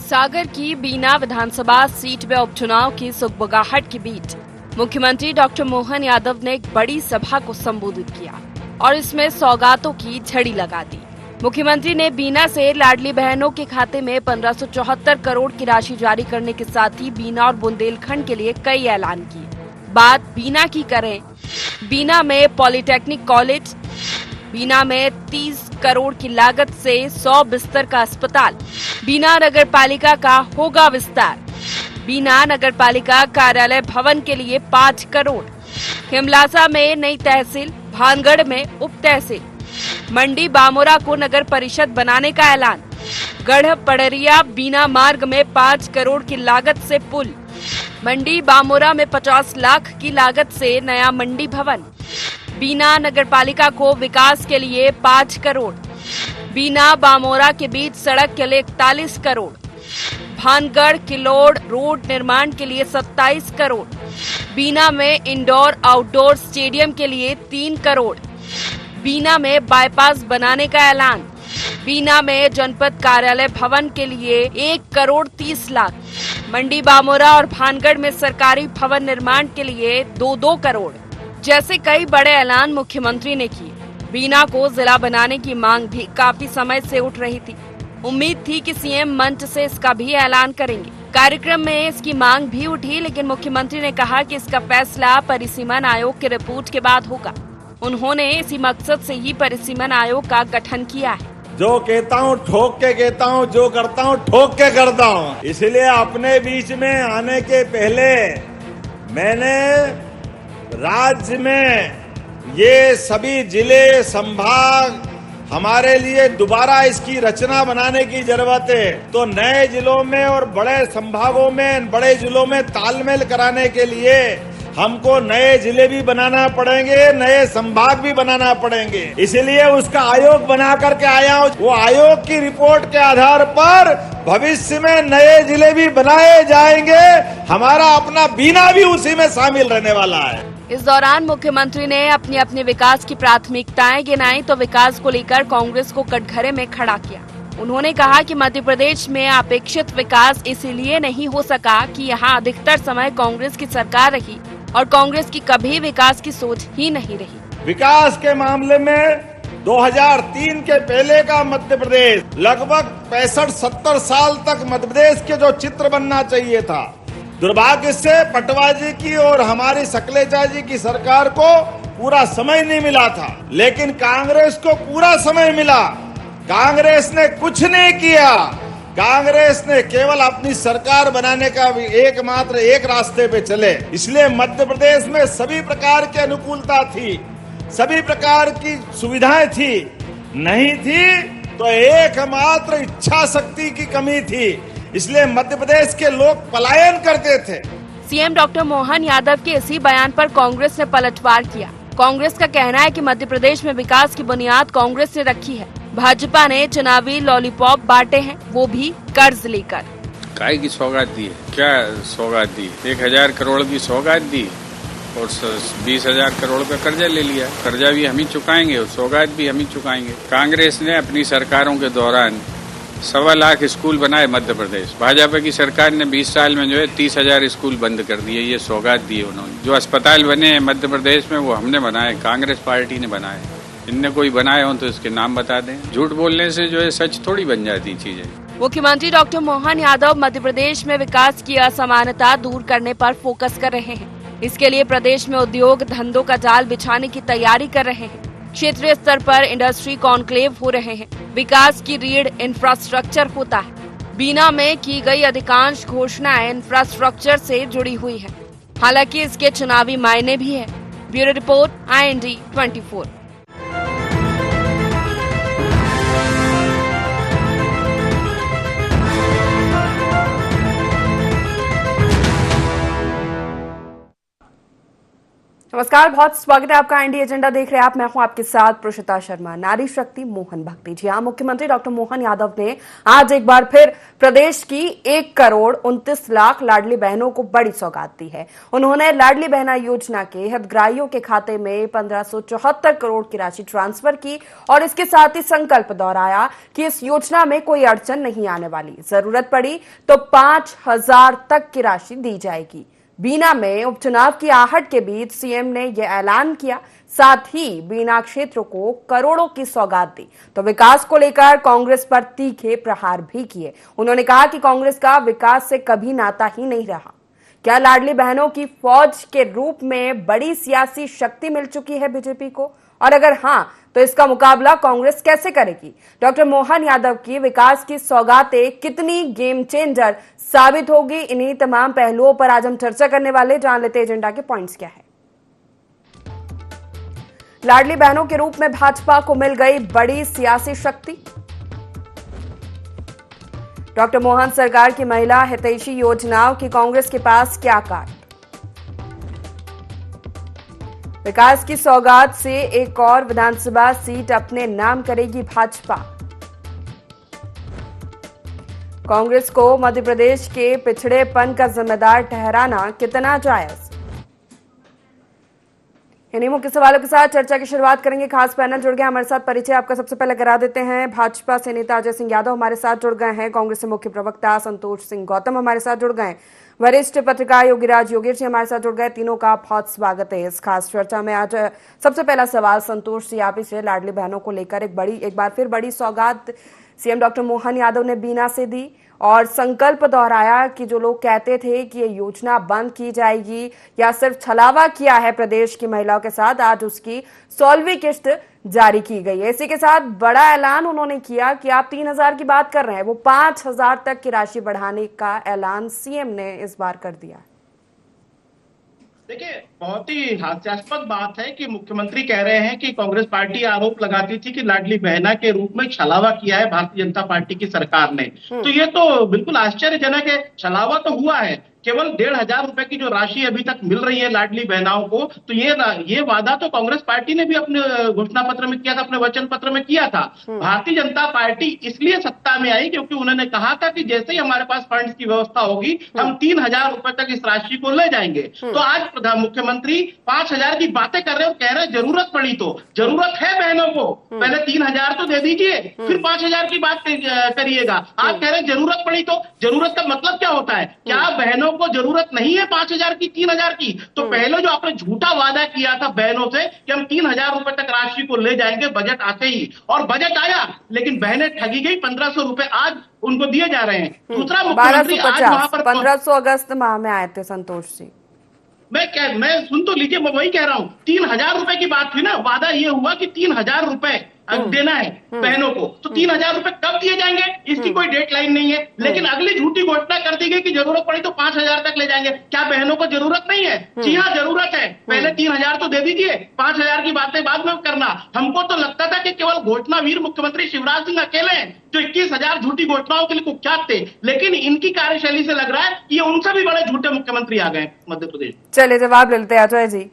सागर की बीना विधानसभा सीट में उपचुनाव की सुगबुगाहट के बीच मुख्यमंत्री डॉक्टर मोहन यादव ने एक बड़ी सभा को संबोधित किया और इसमें सौगातों की झड़ी लगा दी। मुख्यमंत्री ने बीना से लाडली बहनों के खाते में 1574 करोड़ की राशि जारी करने के साथ ही बीना और बुंदेलखंड के लिए कई ऐलान किए। बात बीना की करें, बीना में पॉलिटेक्निक कॉलेज, बीना में 30 करोड़ की लागत से 100 बिस्तर का अस्पताल, बीना नगर पालिका का होगा विस्तार, बीना नगर पालिका कार्यालय भवन के लिए 5 करोड़, हिमलासा में नई तहसील, भानगढ़ में उप तहसील, मंडी बामोरा को नगर परिषद बनाने का ऐलान, गढ़ पड़रिया बीना मार्ग में 5 करोड़ की लागत से पुल, मंडी बामोरा में 50 लाख की लागत से नया मंडी भवन, बीना नगर पालिका को विकास के लिए 5 करोड़, बीना बामोरा के बीच सड़क के लिए 41 करोड़, भानगढ़ किलोड़ रोड निर्माण के लिए 27 करोड़, बीना में इंडोर आउटडोर स्टेडियम के लिए 3 करोड़, बीना में बाईपास बनाने का ऐलान, बीना में जनपद कार्यालय भवन के लिए 1 करोड़ 30 लाख, मंडी बामोरा और भानगढ़ में सरकारी भवन निर्माण के लिए 2-2 करोड़ जैसे कई बड़े ऐलान मुख्यमंत्री ने किए। बीना को जिला बनाने की मांग भी काफी समय से उठ रही थी। उम्मीद थी कि सीएम मंच से इसका भी ऐलान करेंगे। कार्यक्रम में इसकी मांग भी उठी, लेकिन मुख्यमंत्री ने कहा कि इसका फैसला परिसीमन आयोग की रिपोर्ट के बाद होगा। उन्होंने इसी मकसद से ही परिसीमन आयोग का गठन किया है। जो कहता हूँ ठोक के कहता हूँ, जो करता हूँ ठोक के करता हूँ। इसलिए अपने बीच में आने के पहले मैंने राज्य में ये सभी जिले संभाग हमारे लिए दोबारा इसकी रचना बनाने की जरूरत है। तो नए जिलों में और बड़े संभागों में, बड़े जिलों में तालमेल कराने के लिए हमको नए जिले भी बनाना पड़ेंगे, नए संभाग भी बनाना पड़ेंगे। इसलिए उसका आयोग बना करके आया हूँ। वो आयोग की रिपोर्ट के आधार पर भविष्य में नए जिले भी बनाए जाएंगे। हमारा अपना बीना भी उसी में शामिल रहने वाला है। इस दौरान मुख्यमंत्री ने अपनी अपनी विकास की प्राथमिकताएं गिनाई तो विकास को लेकर कांग्रेस को कटघरे में खड़ा किया। उन्होंने कहा कि मध्य प्रदेश में अपेक्षित विकास इसीलिए नहीं हो सका कि यहाँ अधिकतर समय कांग्रेस की सरकार रही और कांग्रेस की कभी विकास की सोच ही नहीं रही। विकास के मामले में 2003 के पहले का मध्य प्रदेश लगभग 65-70 साल तक मध्य प्रदेश के जो चित्र बनना चाहिए था, दुर्भाग्य से पटवा जी की और हमारी सकलेचा जी की सरकार को पूरा समय नहीं मिला था, लेकिन कांग्रेस को पूरा समय मिला। कांग्रेस ने कुछ नहीं किया। कांग्रेस ने केवल अपनी सरकार बनाने का एकमात्र एक रास्ते पे चले। इसलिए मध्य प्रदेश में सभी प्रकार की अनुकूलता थी, सभी प्रकार की सुविधाएं थी। नहीं थी तो एकमात्र इच्छा शक्ति की कमी थी। इसलिए मध्य प्रदेश के लोग पलायन करते थे। सीएम डॉक्टर मोहन यादव के इसी बयान पर कांग्रेस ने पलटवार किया। कांग्रेस का कहना है कि मध्य प्रदेश में विकास की बुनियाद कांग्रेस ने रखी है। भाजपा ने चुनावी लॉलीपॉप बांटे हैं, वो भी कर्ज लेकर। काय की सौगात दी है? क्या सौगात दी? 1000 करोड़ की सौगात दी और 20,000 करोड़ का कर्जा ले लिया। कर्जा भी हम ही चुकाएंगे और सौगात भी हम ही चुकाएंगे। कांग्रेस ने अपनी सरकारों के दौरान 1.25 लाख स्कूल बनाए मध्य प्रदेश। भाजपा की सरकार ने 20 साल में जो है 30,000 स्कूल बंद कर दिए। ये सौगात दी उन्होंने। जो अस्पताल बने हैं मध्य प्रदेश में वो हमने बनाए, कांग्रेस पार्टी ने बनाए। इनने कोई बनाए हो तो इसके नाम बता दें। झूठ बोलने से जो है सच थोड़ी बन जाती चीजें। मुख्यमंत्री डॉक्टर मोहन यादव मध्य प्रदेश में विकास की असमानता दूर करने पर फोकस कर रहे हैं। इसके लिए प्रदेश में उद्योग धंधों का जाल बिछाने की तैयारी कर रहे हैं। क्षेत्रीय स्तर पर इंडस्ट्री कॉन्क्लेव हो रहे हैं। विकास की रीढ़ इंफ्रास्ट्रक्चर होता है। बीना में की गई अधिकांश घोषणाएं इंफ्रास्ट्रक्चर से जुड़ी हुई है। हालांकि इसके चुनावी मायने भी है। Bureau report, IND 24। नमस्कार, बहुत स्वागत है आपका। इंडिया एजेंडा देख रहे हैं आप। मैं हूं आपके साथ प्रोषिता शर्मा। नारी शक्ति मोहन भक्ति। जी हाँ, मुख्यमंत्री डॉक्टर मोहन यादव ने आज एक बार फिर प्रदेश की 1,29,00,000 लाडली बहनों को बड़ी सौगात दी है। उन्होंने लाडली बहना योजना के हितग्राहियों के खाते में 1574 करोड़ की राशि ट्रांसफर की और इसके साथ ही संकल्प दोहराया कि इस योजना में कोई अड़चन नहीं आने वाली। जरूरत पड़ी तो 5,000 तक की राशि दी जाएगी। बीना में उपचुनाव की आहट के बीच सीएम ने यह ऐलान किया, साथ ही बीना क्षेत्र को करोड़ों की सौगात दी तो विकास को लेकर कांग्रेस पर तीखे प्रहार भी किए। उन्होंने कहा कि कांग्रेस का विकास से कभी नाता ही नहीं रहा। क्या लाडली बहनों की फौज के रूप में बड़ी सियासी शक्ति मिल चुकी है बीजेपी को, और अगर हां तो इसका मुकाबला कांग्रेस कैसे करेगी? डॉक्टर मोहन यादव की विकास की सौगातें कितनी गेम चेंजर साबित होगी? इन्हीं तमाम पहलुओं पर आज हम चर्चा करने वाले। जान लेते एजेंडा के पॉइंट्स क्या है। लाडली बहनों के रूप में भाजपा को मिल गई बड़ी सियासी शक्ति। डॉक्टर मोहन सरकार की महिला हितैषी योजनाओं की कांग्रेस के पास क्या काट? विकास की सौगात से एक और विधानसभा सीट अपने नाम करेगी भाजपा। कांग्रेस को मध्य प्रदेश के पिछड़ेपन का जिम्मेदार ठहराना कितना जायज? इन्हीं मुख्य सवालों के साथ चर्चा की शुरुआत करेंगे। खास पैनल जुड़ गए हमारे साथ। परिचय आपका सबसे पहले करा देते हैं। भाजपा से नेता अजय सिंह यादव हमारे साथ जुड़ गए हैं। कांग्रेस से मुख्य प्रवक्ता संतोष सिंह गौतम हमारे साथ जुड़ गए। वरिष्ठ पत्रकार योगीराज योगेश जी हमारे साथ जुड़ गए। तीनों का बहुत स्वागत है इस खास चर्चा में। आज सबसे पहला सवाल संतोष जी आप ही से। लाडली बहनों को लेकर एक बार फिर बड़ी सौगात सीएम डॉक्टर मोहन यादव ने बीना से दी और संकल्प दोहराया कि जो लोग कहते थे कि ये योजना बंद की जाएगी या सिर्फ छलावा किया है प्रदेश की महिलाओं के साथ, आज उसकी 16वीं किस्त जारी की गई है। इसी के साथ बड़ा ऐलान उन्होंने किया कि आप 3,000 की बात कर रहे हैं, वो 5,000 तक की राशि बढ़ाने का ऐलान सीएम ने इस बार कर दिया। देखिए, बहुत ही हास्यास्पद बात है कि मुख्यमंत्री कह रहे हैं कि कांग्रेस पार्टी आरोप लगाती थी कि लाडली बहना के रूप में छलावा किया है भारतीय जनता पार्टी की सरकार ने। तो ये तो बिल्कुल आश्चर्यजनक है। छलावा तो हुआ है, केवल 1,500 रुपए की जो राशि अभी तक मिल रही है लाडली बहनाओं को, तो ये वादा तो कांग्रेस पार्टी ने भी अपने घोषणा पत्र में किया था, अपने वचन पत्र में किया था। भारतीय जनता पार्टी इसलिए सत्ता में आई क्योंकि उन्होंने कहा था कि जैसे ही हमारे पास फंड्स की व्यवस्था होगी हम 3,000 रुपए तक इस राशि को ले जाएंगे। तो आज मुख्यमंत्री 5,000 की बातें कर रहे हैं और कह रहे हैं जरूरत पड़ी तो। जरूरत है बहनों को, पहले 3,000 तो दे दीजिए, फिर 5,000 की बात करिएगा। आप कह रहे हैं जरूरत पड़ी तो। जरूरत का मतलब क्या होता है? क्या बहनों को जरूरत नहीं है 5,000 की, 3,000 की? तो पहले जो आपने झूठा वादा किया था बहनों से कि हम 3,000 रुपए तक राशि को ले जाएंगे बजट आते ही, और बजट आया लेकिन बहनें ठगी गई। 1,500 रुपए आज उनको दिए जा रहे हैं। दूसरा, मुख्यमंत्री आज वहां पर 1500 अगस्त माह में आए थे संतोष जी। मैं सुन तो लीजिए, मैं वही कह रहा हूं। 3,000 रुपए की बात थी ना। वादा ये हुआ कि 3,000 रुपए देना है बहनों को, तो 3,000 रुपए कब दिए जाएंगे इसकी कोई डेडलाइन नहीं है। लेकिन अगली झूठी घोषणा कर दी गई कि जरूरत पड़ी तो 5,000 तक ले जाएंगे। क्या बहनों को जरूरत नहीं है? जी हाँ, जरूरत है। पहले 3,000 तो दे दीजिए, 5,000 की बातें बाद में करना। हमको तो लगता था कि केवल घोषणावीर मुख्यमंत्री शिवराज सिंह अकेले हैं जो 21,000 झूठी घोषणाओं के लिए कुख्यात थे, लेकिन इनकी कार्यशैली से लग रहा है कि ये उनसे भी बड़े झूठे मुख्यमंत्री आ गए मध्य प्रदेश। चलिए जवाब ले लेते हैं अजय जी।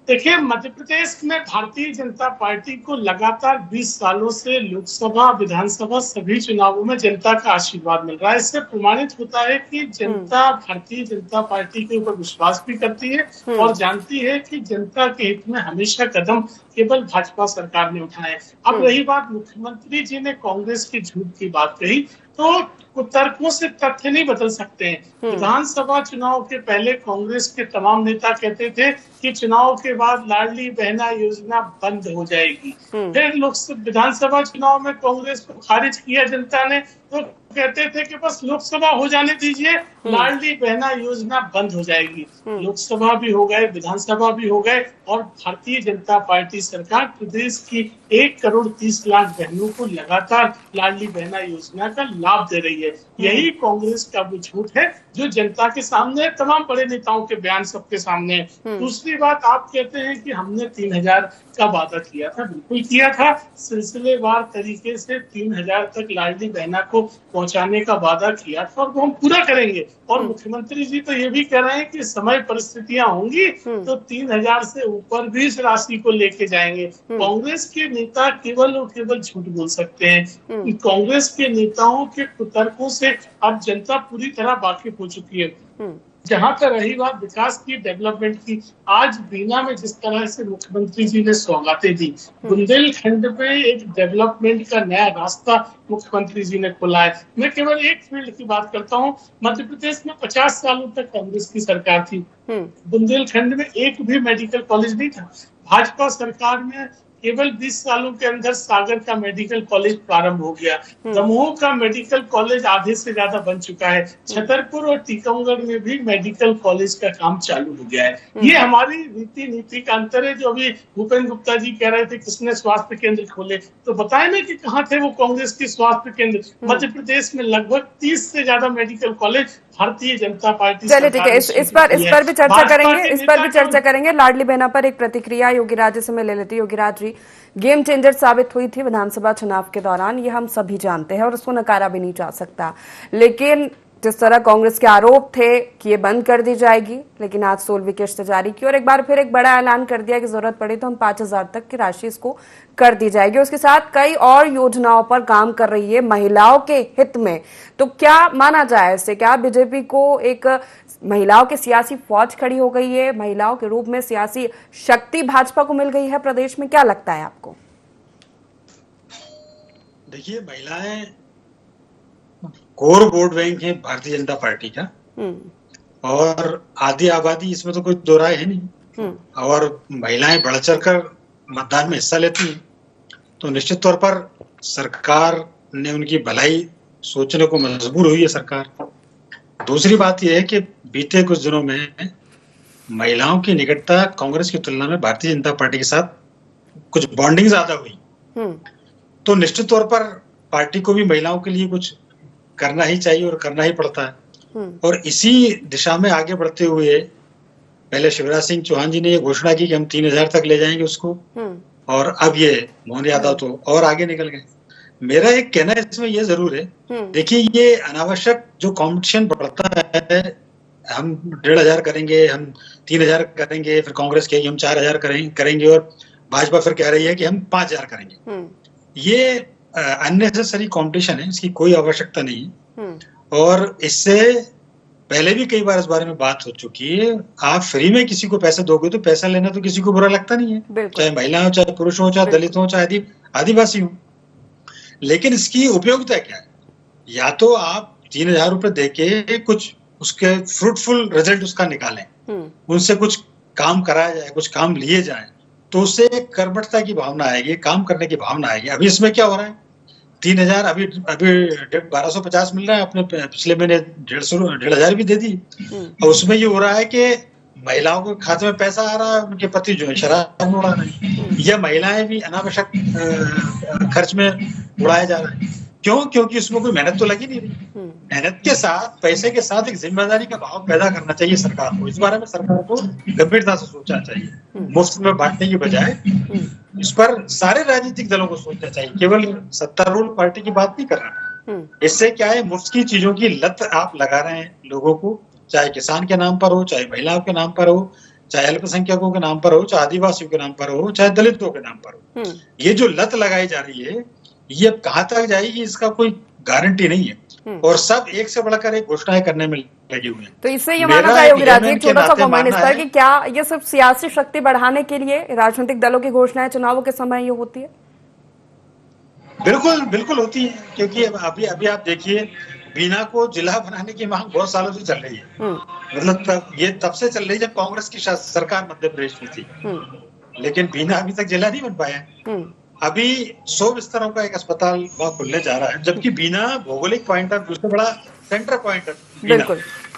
देखिए, मध्य प्रदेश में भारतीय जनता पार्टी को लगातार 20 सालों से लोकसभा, विधानसभा सभी चुनावों में जनता का आशीर्वाद मिल रहा है। इससे प्रमाणित होता है कि जनता भारतीय जनता पार्टी के ऊपर विश्वास भी करती है और जानती है कि जनता के हित में हमेशा कदम केवल भाजपा सरकार ने उठाए। अब रही बात, मुख्यमंत्री जी ने कांग्रेस की झूठ की बात कही, तो तर्कों से तथ्य नहीं बदल सकते हैं। विधानसभा चुनाव के पहले कांग्रेस के तमाम नेता कहते थे कि चुनाव के बाद लाडली बहना योजना बंद हो जाएगी। फिर विधानसभा चुनाव में कांग्रेस को खारिज किया जनता ने, तो कहते थे कि बस लोकसभा हो जाने दीजिए, लाडली बहना योजना बंद हो जाएगी। लोकसभा भी हो गए, विधानसभा भी हो गए, और भारतीय जनता पार्टी सरकार प्रदेश की 1,30,00,000 बहनों को लगातार लाडली बहना योजना का लाभ दे रही है। यही कांग्रेस का वो झूठ है जो जनता के सामने, तमाम बड़े नेताओं के बयान सबके सामने। दूसरी बात, आप कहते हैं कि हमने 3,000 का वादा किया था। बिल्कुल किया था, सिलसिलेवार तरीके से 3,000 तक लाडली बहना को पहुंचाने का वादा किया था और वो हम पूरा करेंगे। और मुख्यमंत्री जी तो ये भी कह रहे हैं कि समय परिस्थितियां होंगी तो 3,000 से ऊपर भी इस राशि को लेके जाएंगे। कांग्रेस के नेता केवल और केवल झूठ बोल सकते हैं। कांग्रेस के नेताओं के कुतर्कों से अब जनता पूरी तरह वाकिफ हो चुकी है। जहां तक रही बात विकास की, डेवलपमेंट की, आज बीना में जिस तरह से मुख्यमंत्री जी ने सौगातें दी, बुंदेलखंड में एक डेवलपमेंट का नया रास्ता मुख्यमंत्री जी ने खोला है। मैं केवल एक फील्ड की बात करता हूं, मध्य प्रदेश में 50 सालों तक कांग्रेस की सरकार थी, बुंदेलखंड में एक भी मेडिकल कॉलेज नहीं था। भाजपा सरकार में केवल 20 सालों के अंदर सागर का मेडिकल कॉलेज प्रारंभ हो गया, दमोह का मेडिकल कॉलेज आधे से ज्यादा बन चुका है, छतरपुर और टीकमगढ़ में भी मेडिकल कॉलेज का काम चालू हो गया है। ये हमारी रीति नीति का अंतर है। जो अभी भूपेंद्र गुप्ता जी कह रहे थे किसने स्वास्थ्य केंद्र खोले, तो बताए ना कि कहाँ थे वो कांग्रेस के स्वास्थ्य केंद्र। मध्य प्रदेश में लगभग 30 से ज्यादा medical college Bharatiya Janata party. चलिए ठीक है, इस पर भी चर्चा करेंगे। लाडली बहना पर एक प्रतिक्रिया योगीराज से मैं ले लेती हूँ। योगीराज जी, गेम चेंजर साबित हुई थी विधानसभा चुनाव के दौरान, ये हम सभी जानते हैं और उसको नकारा भी नहीं जा सकता। लेकिन जिस तरह कांग्रेस के आरोप थे कि ये बंद कर दी जाएगी, लेकिन आज 16वीं किश्त जारी की और एक बार फिर एक बड़ा ऐलान कर दिया कि जरूरत पड़ी तो हम 5,000 तक की राशि इसको कर दी जाएगी। उसके साथ कई और योजनाओं पर काम कर रही है महिलाओं के हित में। तो क्या माना जाए इससे, क्या बीजेपी को एक महिलाओं की सियासी फौज खड़ी हो गई है, महिलाओं के रूप में सियासी शक्ति भाजपा को मिल गई है प्रदेश में? क्या लगता है आपको? देखिए, महिलाएं कोर वोट बैंक है भारतीय जनता पार्टी का और आधी आबादी, इसमें तो कोई दो राय है नहीं। और महिलाएं बढ़ चढ़कर मतदान में हिस्सा लेती हैं तो निश्चित तौर पर सरकार ने उनकी भलाई सोचने को मजबूर हुई है सरकार। दूसरी बात यह है कि बीते कुछ दिनों में महिलाओं की निकटता कांग्रेस की तुलना में भारतीय जनता पार्टी के साथ कुछ बॉन्डिंग ज्यादा हुई, तो निश्चित तौर पर पार्टी को भी महिलाओं के लिए कुछ करना ही चाहिए और करना ही पड़ता है। और इसी दिशा में आगे बढ़ते हुए पहले शिवराज सिंह चौहान जी ने ये घोषणा की कि हम 3,000 तक ले जाएंगे उसको, और अब ये मोहन यादव तो और आगे निकल गए। मेरा एक कहना इसमें ये जरूर है, देखिए ये अनावश्यक जो कॉम्पिटिशन बढ़ता है, हम 1,500 करेंगे, हम 3,000 करेंगे, फिर कांग्रेस कहेगी हम 4,000 करेंगे और भाजपा फिर कह रही है कि हम 5,000 करेंगे। ये अननेसेसरी कंपटीशन है, इसकी कोई आवश्यकता नहीं है। और इससे पहले भी कई बार इस बारे में बात हो चुकी है। आप फ्री में किसी को पैसे दोगे तो पैसा लेना तो किसी को बुरा लगता नहीं है, चाहे महिला हो, चाहे पुरुष हो, चाहे दलित हो, चाहे आदिवासी हो। लेकिन इसकी उपयोगिता क्या है? या तो आप 3,000 रुपए देके कुछ उसके फ्रूटफुल रिजल्ट उसका निकालें, उनसे कुछ काम कराया जाए, कुछ काम लिए जाए, तो उससे कर्मठता की भावना आएगी, काम करने की भावना आएगी। अभी इसमें क्या हो रहा है, 3,000 अभी 1,250 मिल रहा है, अपने पिछले महीने 1,500 भी दे दी। और उसमें ये हो रहा है कि महिलाओं के खाते में पैसा आ रहा है, उनके पति जो है शराब में उड़ा रहे हैं, या महिलाएं भी अनावश्यक खर्च में उड़ाया जा रहा है। क्यों? क्योंकि उसमें कोई मेहनत तो लगी नहीं रही। मेहनत के साथ, पैसे के साथ एक जिम्मेदारी का भाव पैदा करना चाहिए सरकार को। इस बारे में सरकार को गंभीरता से सोचना चाहिए। मुफ्त में बांटने की बजाय इस पर सारे राजनीतिक दलों को सोचना चाहिए, केवल सत्तारूढ़ पार्टी की बात नहीं कर रहा। इससे क्या है, मुफ्त की चीजों की लत आप लगा रहे हैं लोगों को, चाहे किसान के नाम पर हो, चाहे महिलाओं के नाम पर हो, चाहे अल्पसंख्यकों के नाम पर हो, चाहे आदिवासियों के नाम पर हो, चाहे दलितों के नाम पर हो। ये जो लत लगाई जा रही है, ये अब कहाँ तक जाएगी इसका कोई गारंटी नहीं है। और सब एक से बढ़कर एक घोषणाएं करने में लगे हुए हैं। तो इससे ये माना जाए योगीराज, एक छोटा सा कमेंट इस पर कि क्या ये सिर्फ सियासी शक्ति बढ़ाने के लिए राजनीतिक दलों की घोषणाएं चुनावों के समय ये होती है? बिल्कुल बिल्कुल होती है, क्योंकि अभी आप देखिए, बीना को जिला बनाने की मांग बहुत सालों से चल रही है। मतलब ये तब से चल रही है जब कांग्रेस की सरकार मध्य प्रदेश में थी, लेकिन बीना अभी तक जिला नहीं बन पाया। अभी 100 बिस्तरों का एक अस्पताल वहां खुलने जा रहा है, जबकि बीना भौगोलिक पॉइंट ऑफ व्यू से बड़ा सेंटर पॉइंट है,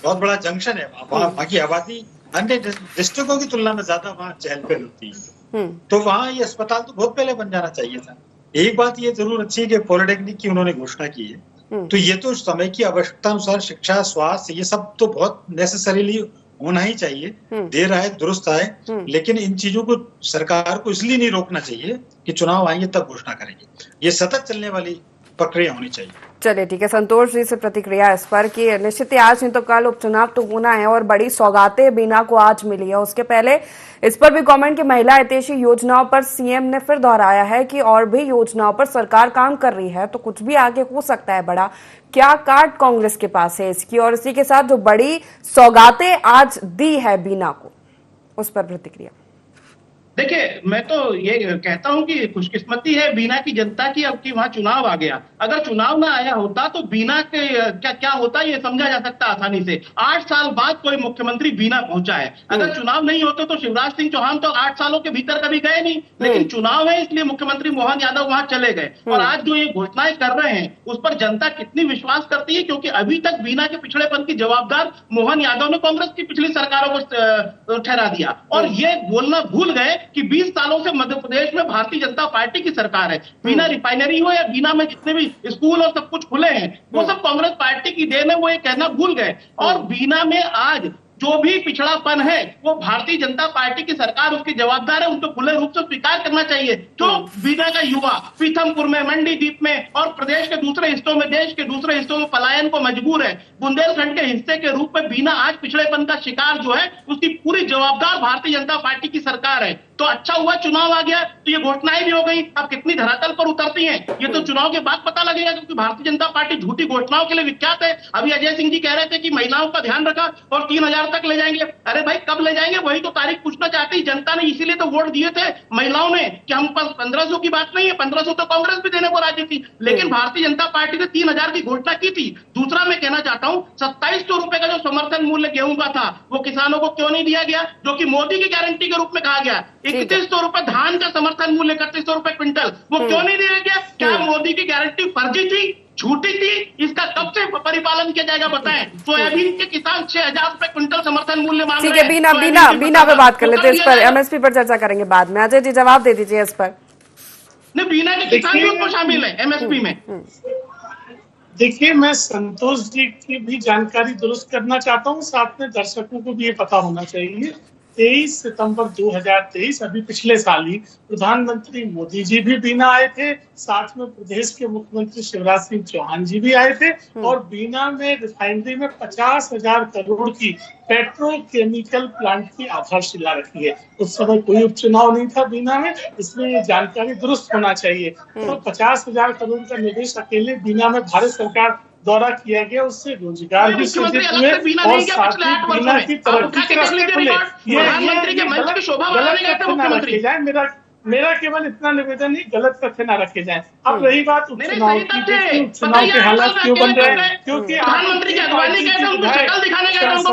बहुत बड़ा जंक्शन है। वहाँ की आबादी अन्य डिस्ट्रिक्टों की तुलना में ज्यादा वहाँ चहल पहल होती है, तो वहाँ ये अस्पताल तो बहुत पहले बन जाना चाहिए था। एक बात ये जरूर अच्छी है कि पॉलिटेक्निक की उन्होंने घोषणा की है, तो ये तो समय की आवश्यकता अनुसार शिक्षा, स्वास्थ्य, ये सब तो बहुत नेसेसरीली होना ही चाहिए, देर आए दुरुस्त आए। लेकिन इन चीजों को सरकार को इसलिए नहीं रोकना चाहिए कि चुनाव आएंगे तब घोषणा करेंगे। ये सतत चलने वाली प्रक्रिया होनी चाहिए। चलिए ठीक है, संतोष जी से प्रतिक्रिया इस पर कि निश्चित ही आज नहीं तो कल उपचुनाव तो होना है और बड़ी सौगातें बीना को आज मिली है। उसके पहले इस पर भी कमेंट कि महिला हितैषी योजनाओं पर सीएम ने फिर दोहराया है कि और भी योजनाओं पर सरकार काम कर रही है, तो कुछ भी आगे हो सकता है बड़ा। क्या कार्ड कांग्रेस के पास है इसकी, और इसी के साथ जो बड़ी सौगातें आज दी है बीना को, उस पर प्रतिक्रिया। देखिए, मैं तो ये कहता हूं कि खुशकिस्मती है बीना की जनता की अब कि वहां चुनाव आ गया। अगर चुनाव ना आया होता तो बीना के क्या होता ये समझा जा सकता आसानी से। 8 साल बाद कोई मुख्यमंत्री बीना पहुंचा है। अगर चुनाव नहीं होते तो शिवराज सिंह चौहान तो 8 सालों के भीतर कभी गए नहीं, लेकिन चुनाव है इसलिए मुख्यमंत्री मोहन यादव वहां चले गए। और आज जो ये घोषणाएं कर रहे हैं उस पर जनता कितनी विश्वास करती है, क्योंकि अभी तक बीना के पिछड़ेपन की जवाबदार मोहन यादव ने कांग्रेस की पिछली सरकारों को ठहरा दिया। और ये बोलना भूल गए कि 20 सालों से मध्य प्रदेश में भारतीय जनता पार्टी की सरकार है। बीना रिफाइनरी हो या बीना में जितने भी स्कूल और सब कुछ खुले हैं वो सब कांग्रेस पार्टी की देन है, वो ये कहना भूल गए। और बीना में आज जो भी पिछड़ापन है वो भारतीय जनता पार्टी की सरकार उसकी जवाबदार है, उनको खुले रूप से स्वीकार करना चाहिए। जो बीना का युवा पीथमपुर में, मंडीदीप में और प्रदेश के दूसरे हिस्सों में, देश के दूसरे हिस्सों में पलायन को मजबूर है, बुंदेलखंड के हिस्से के रूप में बीना आज पिछड़ेपन का शिकार जो है उसकी पूरी जवाबदार भारतीय जनता पार्टी की सरकार है। तो अच्छा हुआ चुनाव आ गया, तो ये घोषणाएं भी हो गई। अब कितनी धरातल पर उतरती हैं ये तो चुनाव के बाद पता लगेगा, क्योंकि भारतीय जनता पार्टी झूठी घोषणाओं के लिए विख्यात है। अभी अजय सिंह जी कह रहे थे कि महिलाओं का ध्यान रखा और 3000 तक ले जाएंगे। अरे भाई, कब ले जाएंगे वही तो तारीख पूछना चाहती जनता ने, इसीलिए तो वोट दिए थे महिलाओं ने कि हम पास 1500 की बात नहीं है, 1500 तो कांग्रेस भी देने को राजी थी, लेकिन भारतीय जनता पार्टी ने 3000 की घोषणा की थी। दूसरा मैं कहना चाहता हूं, 2700 रुपए का जो समर्थन मूल्य गेहूं का था वो किसानों को क्यों नहीं दिया गया, जो कि मोदी की गारंटी के रूप में कहा गया। 3100 रुपए धान का समर्थन मूल्य 3100 रुपए क्विंटल, वो क्यों नहीं दिया गया? क्या मोदी की गारंटी फर्जी थी, झूठी थी? इसका कब से परिपालन किया जाएगा बताएं। सोयाबीन के किसान 6000 रुपए क्विंटल समर्थन मूल्य मांग रहे हैं। ठीक है, बीना पे बात कर लेते हैं, इस पर एमएसपी पर चर्चा करेंगे बाद में। अजय जी जवाब दे दीजिए इस पर। नहीं, बीना के किसान भी उसको शामिल है एमएसपी में। देखिए, मैं संतोष जी की भी जानकारी दुरुस्त करना चाहता हूँ, साथ में दर्शकों को भी ये पता होना चाहिए 23 सितंबर 2023 अभी पिछले साल ही प्रधानमंत्री मोदी जी भी बीना आए थे, साथ में प्रदेश के मुख्यमंत्री शिवराज सिंह चौहान जी भी आए थे और बीना में रिफाइनरी में 50,000 करोड़ की पेट्रोकेमिकल प्लांट की आधारशिला रखी है। उस समय कोई उपचुनाव नहीं था बीना में, इसलिए ये जानकारी दुरुस्त होना चाहिए। तो 50,000 करोड़ का निवेश अकेले बीना में भारत सरकार द्वारा किया गया, उससे रोजगार भी सृजित हुए और साथ ही बीना की तरक्की के रास्ते खुले। मेरा केवल इतना निवेदन ही, गलत तथ्य न रखे जाए। अब रही बात उपचुनाव की, उपचुनाव के हालात क्यों बन रहे हैं, क्योंकि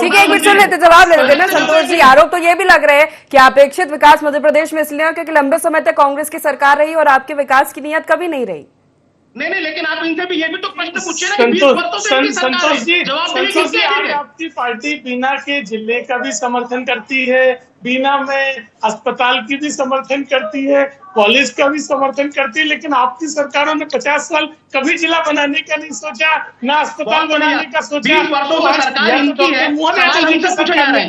ठीक है, एक मिनट सुन लेते, जवाब ले लेते ना संतोष जी। आरोप तो ये भी लग रहे हैं कि अपेक्षित विकास मध्य प्रदेश में इसलिए क्योंकि लंबे समय तक कांग्रेस की सरकार रही और आपके विकास की नीयत कभी नहीं रही। नहीं, लेकिन आप इनसे भी ये भी तो प्रश्न पूछे ना। संतोष जी, आपकी पार्टी बीना के जिले का भी समर्थन करती है, बीना में अस्पताल की भी समर्थन करती है, कॉलेज का भी समर्थन करती है, लेकिन आपकी सरकारों ने 50 साल कभी जिला बनाने का नहीं सोचा, ना अस्पताल बनाने का सोचा। 20 वर्षों से सरकार इनकी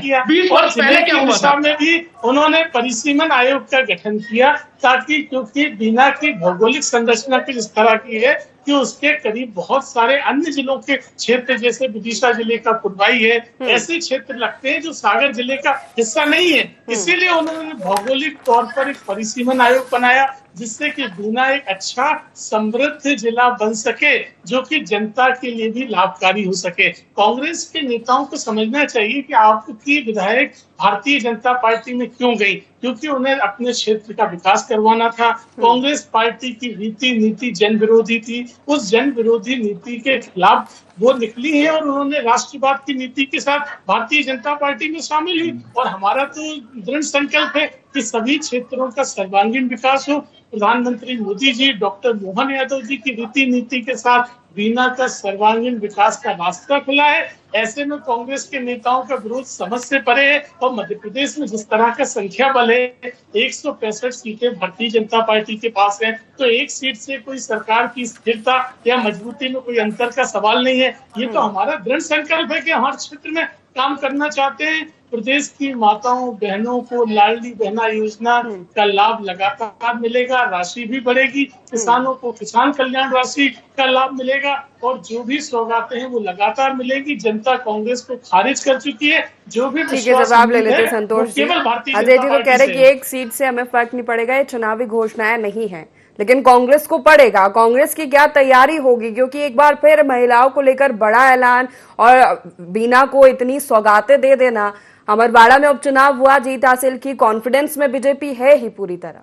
है, और जिले की दिशा में भी उन्होंने परिसीमन आयोग का गठन किया, ताकि क्योंकि बीना की भौगोलिक संरचना की इस तरह की है कि उसके करीब बहुत सारे अन्य जिलों के क्षेत्र, जैसे विदिशा जिले का पुरवाई है, ऐसे क्षेत्र लगते हैं जो सागर जिले का हिस्सा नहीं है। इसीलिए उन्होंने भौगोलिक तौर पर एक परिसीमन आयोग बनाया, जिससे कि बीना एक अच्छा समृद्ध जिला बन सके, जो कि जनता के लिए भी लाभकारी हो सके। कांग्रेस के नेताओं को समझना चाहिए कि आपकी विधायक भारतीय जनता पार्टी में क्यों गई, क्योंकि उन्हें अपने क्षेत्र का विकास करवाना था। कांग्रेस पार्टी की रीति नीति जन विरोधी थी, उस जन विरोधी नीति के खिलाफ वो निकली है और उन्होंने राष्ट्रवाद की नीति के साथ भारतीय जनता पार्टी में शामिल हुई। और हमारा तो दृढ़ संकल्प है कि सभी क्षेत्रों का सर्वांगीण विकास हो। प्रधानमंत्री मोदी जी, डॉक्टर मोहन यादव जी की रीति नीति के साथ बीना का सर्वांगीण विकास का रास्ता खुला है। ऐसे में कांग्रेस के नेताओं का विरोध समझ से परे है। और मध्य प्रदेश में जिस तरह का संख्या बल है, 165 सीटें भारतीय जनता पार्टी के पास है, तो एक सीट से कोई सरकार की स्थिरता या मजबूती में कोई अंतर का सवाल नहीं है। ये तो हमारा दृढ़ संकल्प है कि हमारे क्षेत्र में काम करना चाहते हैं। प्रदेश की माताओं बहनों को लाडली बहना योजना का लाभ लगातार मिलेगा, राशि भी बढ़ेगी, किसानों को किसान कल्याण राशि का लाभ मिलेगा और जो भी सौगातें हैं वो लगातार मिलेगी। जनता कांग्रेस को खारिज कर चुकी है। जो भी ठीक है, जवाब ले लेते संतोष जी। अजय जी तो कह रहे कि एक सीट से हमें फर्क नहीं पड़ेगा, ये चुनावी घोषणाएं नहीं है, लेकिन कांग्रेस को पड़ेगा। कांग्रेस की क्या तैयारी होगी, क्योंकि एक बार फिर महिलाओं को लेकर बड़ा ऐलान और बीना को इतनी सौगातें दे देना। अमरवाड़ा में उपचुनाव हुआ, जीत हासिल की, कॉन्फिडेंस में बीजेपी है ही पूरी तरह।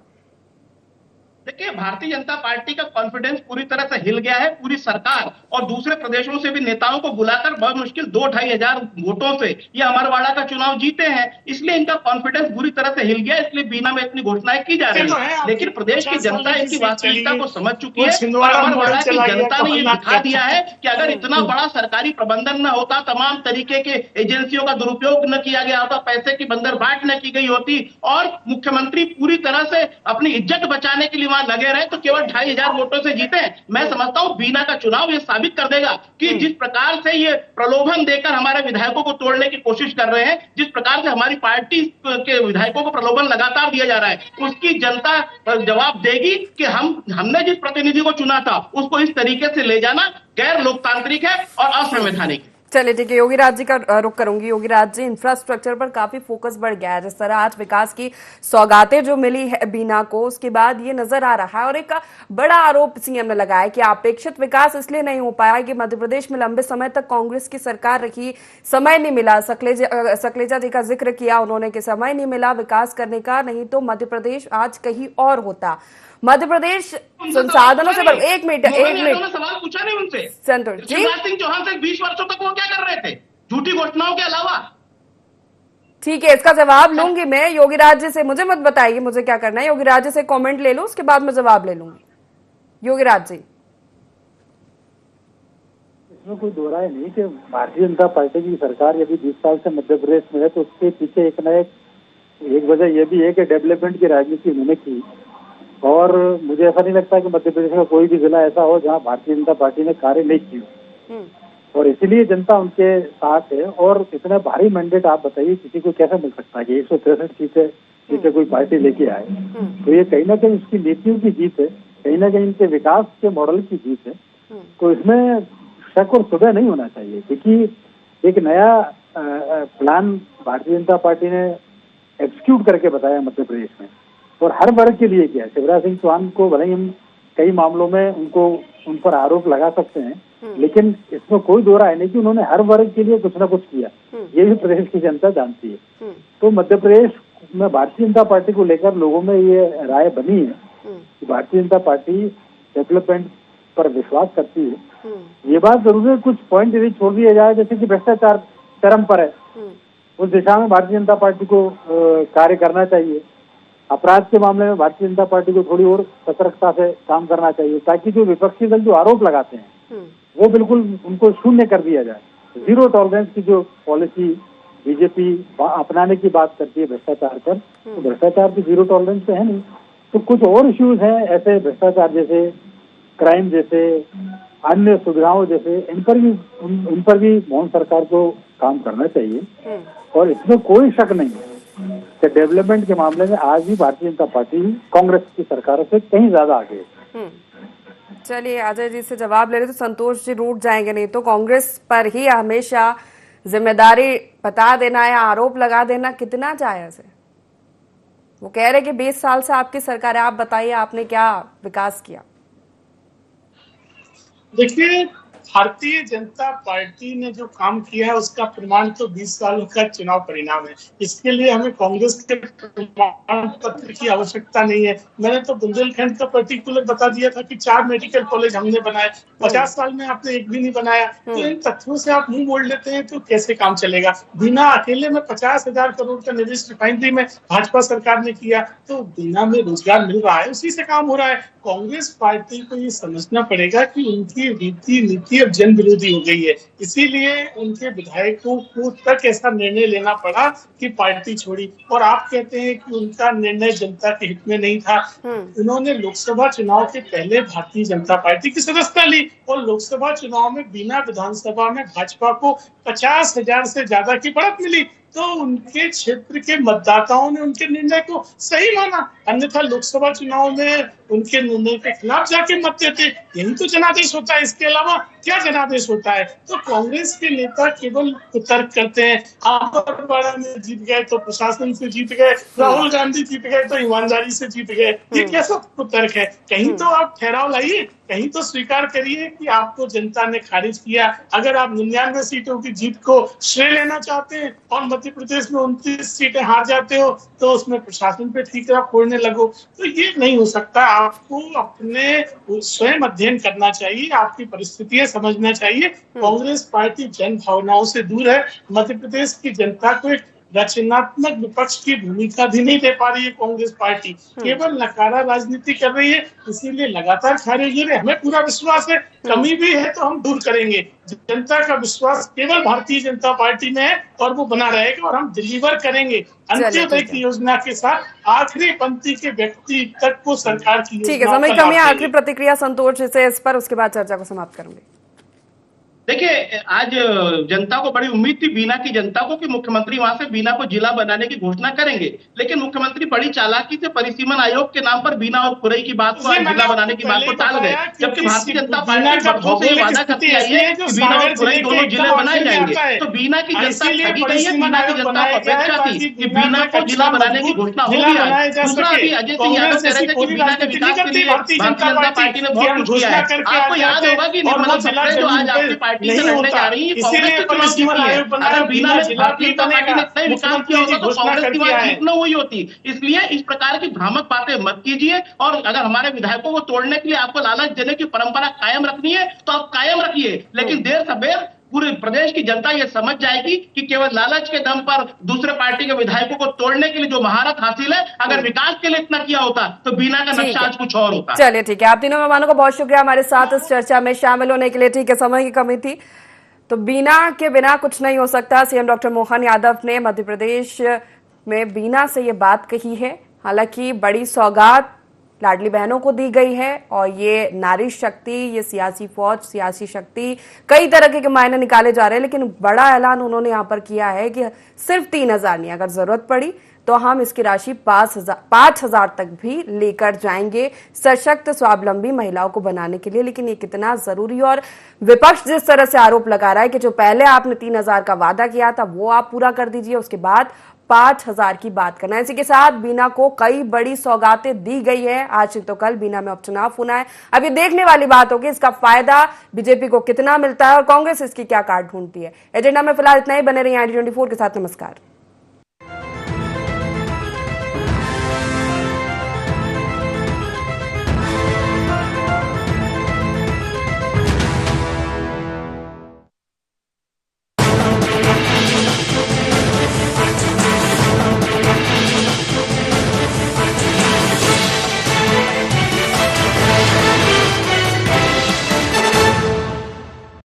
देखिए, भारतीय जनता पार्टी का कॉन्फिडेंस पूरी तरह से हिल गया है। पूरी सरकार और दूसरे प्रदेशों से भी नेताओं को बुलाकर बहुत मुश्किल 2-2.5 हजार वोटों से ये अमरवाड़ा का चुनाव जीते हैं, इसलिए इनका कॉन्फिडेंस बुरी तरह से हिल गया, इसलिए बीना में इतनी घोषणाएं की जा रही है। लेकिन प्रदेश की जनता इनकी वास्तविकता को समझ चुकी है और अमरवाड़ा की जनता ने ये दिखा दिया है कि अगर इतना बड़ा सरकारी प्रबंधन न होता, तमाम तरीके के एजेंसियों का दुरुपयोग न किया गया होता, पैसे की बंदरबाट न की गई होती और मुख्यमंत्री पूरी तरह से अपनी इज्जत बचाने के लिए लगे रहे, तो केवल 2.5 हजार वोटों से जीते। मैं समझता हूं बीना का चुनाव ये साबित कर देगा कि जिस प्रकार से ये प्रलोभन देकर हमारे विधायकों को तोड़ने की कोशिश कर रहे हैं, जिस प्रकार से हमारी पार्टी के विधायकों को प्रलोभन लगातार दिया जा रहा है, उसकी जनता जवाब देगी कि हमने जिस प्रतिनिधि को चुना था उसको इस तरीके से ले जाना गैर लोकतांत्रिक है और असंवैधानिक है। चलिए ठीक है, योगी राज जी का रुख करूंगी। योगी राज जी, इंफ्रास्ट्रक्चर पर काफी फोकस बढ़ गया है, जिस तरह आज विकास की सौगातें जो मिली है बीना को, उसके बाद ये नजर आ रहा है और एक बड़ा आरोप सीएम ने लगाया कि अपेक्षित विकास इसलिए नहीं हो पाया कि मध्य प्रदेश में लंबे समय तक कांग्रेस की सरकार रही, समय नहीं मिला। सकलेजा जी का जिक्र किया उन्होंने कि समय नहीं मिला विकास करने का, नहीं तो मध्य प्रदेश आज कहीं और होता। मध्य प्रदेश संसाधनों से एक मिनट सवाल पूछा नहीं उनसे संतोष जी। शिवराज सिंह चौहान से 20 वर्षों तक वो क्या कर रहे थे झूठी घोषणाओं के अलावा? ठीक है, इसका जवाब लूंगी मैं योगी राज जी से। मुझे मत बताइए मुझे क्या करना है, योगी राज जी से कमेंट ले लो, उसके बाद मैं जवाब ले लूंगी। योगी राज जी, इसमें कोई दो राय नहीं कि भारतीय जनता पार्टी की सरकार यदि 20 साल से मध्य प्रदेश में है तो उसके पीछे एक न एक वजह यह भी है कि डेवलपमेंट की राजनीति उन्होंने की। और मुझे ऐसा नहीं लगता कि मध्य प्रदेश का कोई भी जिला ऐसा हो जहां भारतीय जनता पार्टी ने कार्य नहीं किए, और इसीलिए जनता उनके साथ है। और इतना भारी मैंडेट आप बताइए किसी को कैसे मिल सकता है कि 163 सीटें कोई पार्टी लेके आए, तो ये कहीं ना कहीं उसकी नीतियों की जीत है, कहीं ना कहीं इनके विकास के मॉडल की जीत है। तो इसमें शक और शुबह नहीं होना चाहिए, क्योंकि एक नया प्लान भारतीय जनता पार्टी ने एग्जीक्यूट करके बताया मध्य प्रदेश में, और हर वर्ग के लिए किया। शिवराज सिंह चौहान को भले ही हम कई मामलों में उन पर आरोप लगा सकते हैं, लेकिन इसमें कोई दो राय नहीं कि उन्होंने हर वर्ग के लिए कुछ ना कुछ किया, ये भी प्रदेश की जनता जानती है। तो मध्य प्रदेश में भारतीय जनता पार्टी को लेकर लोगों में ये राय बनी है कि भारतीय जनता पार्टी डेवलपमेंट पर विश्वास करती है। ये बात जरूर है, कुछ पॉइंट यदि छोड़ दिया जाए, जैसे कि भ्रष्टाचार चरम पर है, उस दिशा में भारतीय जनता पार्टी को कार्य करना चाहिए। अपराध के मामले में भारतीय जनता पार्टी को थोड़ी और सतर्कता से काम करना चाहिए, ताकि जो विपक्षी दल जो आरोप लगाते हैं वो बिल्कुल उनको शून्य कर दिया जाए। जीरो टॉलरेंस की जो पॉलिसी बीजेपी अपनाने की बात करती है भ्रष्टाचार पर, तो भ्रष्टाचार की जीरो टॉलरेंस पे है नहीं। तो कुछ और इश्यूज हैं ऐसे, भ्रष्टाचार जैसे, क्राइम जैसे, अन्य सुविधाओं जैसे, इन पर भी मोहन सरकार को काम करना चाहिए। और इसमें कोई शक नहीं है कि डेवलपमेंट के मामले में आज भी भारतीय जनता पार्टी कांग्रेस की सरकारों से कहीं ज्यादा आगे है। चलिए अजय जी से जवाब ले रहे तो संतोष जी रूठ जाएंगे, नहीं तो कांग्रेस पर ही हमेशा जिम्मेदारी बता देना या आरोप लगा देना कितना जायज है? वो कह रहे कि 20 साल से आपकी सरकार है, आप बताइए आपने क्या विकास किया? देखिए, भारतीय जनता पार्टी ने जो काम किया है उसका प्रमाण तो 20 साल का चुनाव परिणाम है। इसके लिए हमें कांग्रेस के प्रमाण पत्र की आवश्यकता नहीं है। मैंने तो बुंदेलखंड का पर्टिकुलर बता दिया था कि 4 मेडिकल कॉलेज हमने बनाए, 50 साल में आपने एक भी नहीं बनाया। तो इन तथ्यों से आप मुंह मोड़ लेते हैं तो कैसे काम चलेगा? बिना अकेले में 50,000 करोड़ का निवेश रिफाइनरी में भाजपा सरकार ने किया, तो बिना में रोजगार मिल रहा है, उसी से काम हो रहा है। कांग्रेस पार्टी को ये समझना पड़ेगा कि उनकी रीति नीति अब जन विरोधी हो गई है, इसीलिए उनके विधायकों को तक ऐसा निर्णय लेना पड़ा कि पार्टी छोड़ी। और आप कहते हैं कि उनका निर्णय जनता के हित में नहीं था। उन्होंने लोकसभा चुनाव के पहले भारतीय जनता पार्टी की सदस्यता ली और लोकसभा चुनाव में बिना विधानसभा में भाजपा को 50,000 से ज्यादा की बढ़त मिली। तो उनके क्षेत्र के मतदाताओं ने उनके निर्णय को सही माना, अन्यथा लोकसभा चुनाव में उनके निर्णय के खिलाफ जाके मत देते। यही तो जनादेश होता है, इसके अलावा क्या जनादेश होता है? तो कांग्रेस के नेता केवल कुतर्क करते हैं, आंवरपाड़ा में जीत गए तो प्रशासन से जीत गए, राहुल गांधी जीत गए तो ईमानदारी से जीत गए। ये कैसा कुतर्क है? कहीं तो आप ठहराव लाइए, कहीं तो स्वीकार करिए कि आपको जनता ने खारिज किया। अगर आप 99 सीटों की जीत को श्रेय लेना चाहते हैं और मध्य प्रदेश में 29 सीटें हार जाते हो तो उसमें प्रशासन पे ठीकरा फोड़ने लगो, तो ये नहीं हो सकता। आपको अपने स्वयं अध्ययन करना चाहिए, आपकी परिस्थितियां समझना चाहिए। कांग्रेस पार्टी जन भावनाओं से दूर है। मध्य प्रदेश की जनता को एक रचनात्मक विपक्ष की भूमिका भी नहीं दे पा रही है कांग्रेस पार्टी, केवल नकारा राजनीति कर रही है, इसीलिए लगातार खारिज हो रही है। हमें पूरा विश्वास है, कमी भी है तो हम दूर करेंगे। जनता का विश्वास केवल भारतीय जनता पार्टी में है और वो बना रहेगा और हम डिलीवर करेंगे अंत्योदय की योजना के साथ आखिरी पंक्ति के व्यक्ति तक को सरकार की। ठीक है, समय कमी है। आखिरी प्रतिक्रिया संतोष से इस पर, उसके बाद चर्चा को समाप्त करूंगी। देखिए, आज जनता को बड़ी उम्मीद थी बीना की जनता को कि मुख्यमंत्री वहां से बीना को जिला बनाने की घोषणा करेंगे, लेकिन मुख्यमंत्री बड़ी चालाकी से परिसीमन आयोग के नाम पर बीना और खुरई की बात को जिला बनाने की बात को टाल गए, जबकि भारतीय जनता पार्टी वर्षों से वादा करती आई है कि बीना और खुरई दोनों जिले बनाए जाएंगे। तो बीना की जनता ठगी गई है। बीना की जनता को अपेक्षा थी कि बीना को जिला बनाने की घोषणा होगी आज। दूसरा, अभी अजय सिंह यादव कह रहे थे कि बीना के विकास के लिए भारतीय जनता पार्टी ने बहुत कुछ किया है। आपको याद होगा कि निर्मला सप्रे जो आज आपकी पार्टी से लड़ने जा रही है, कांग्रेस के चुनाव जीती है। अगर बीना में भारतीय जनता पार्टी ने तय विकास किया होता तो कांग्रेस की बात जीत न हुई होती। इसलिए इस प्रकार की भ्रामक बातें मत कीजिए, और अगर हमारे विधायकों को तोड़ने के लिए आपको लालच देने की परंपरा कायम रखनी है तो आप कायम रखिए, लेकिन देर सवेर पूरे प्रदेश की जनता ये समझ जाएगी कि केवल लालच के दम पर दूसरे पार्टी के विधायकों को तोड़ने के लिए जो महारत हासिल है, अगर विकास के लिए इतना किया होता तो बीना का नक्शा आज कुछ और होता। चलिए ठीक है, आप तीनों मेहमानों को बहुत शुक्रिया हमारे साथ इस चर्चा में शामिल होने के लिए। ठीक है, समय की कमी थी, तो बीना के बिना कुछ नहीं हो सकता। सीएम डॉक्टर मोहन यादव ने मध्य प्रदेश में बीना से ये बात कही है। हालांकि बड़ी सौगात लाडली बहनों को दी गई है, और ये नारी शक्ति, ये सियासी फौज, सियासी शक्ति, कई तरह के मायने निकाले जा रहे हैं, लेकिन बड़ा ऐलान उन्होंने यहाँ पर किया है कि सिर्फ 3,000 नहीं, अगर जरूरत पड़ी तो हम इसकी राशि 5,000 तक भी लेकर जाएंगे सशक्त स्वावलंबी महिलाओं को बनाने के लिए। लेकिन ये कितना जरूरी, और विपक्ष जिस तरह से आरोप लगा रहा है कि जो पहले आपने 3,000 का वादा किया था वो आप पूरा कर दीजिए, उसके बाद 5,000 की बात करना है। इसी के साथ बीना को कई बड़ी सौगातें दी गई है। आज तो कल बीना में उपचुनाव होना है। अब ये देखने वाली बात होगी इसका फायदा बीजेपी को कितना मिलता है और कांग्रेस इसकी क्या कार्ड ढूंढती है। एजेंडा में फिलहाल इतना ही। बने रहिए IND24 के साथ। नमस्कार।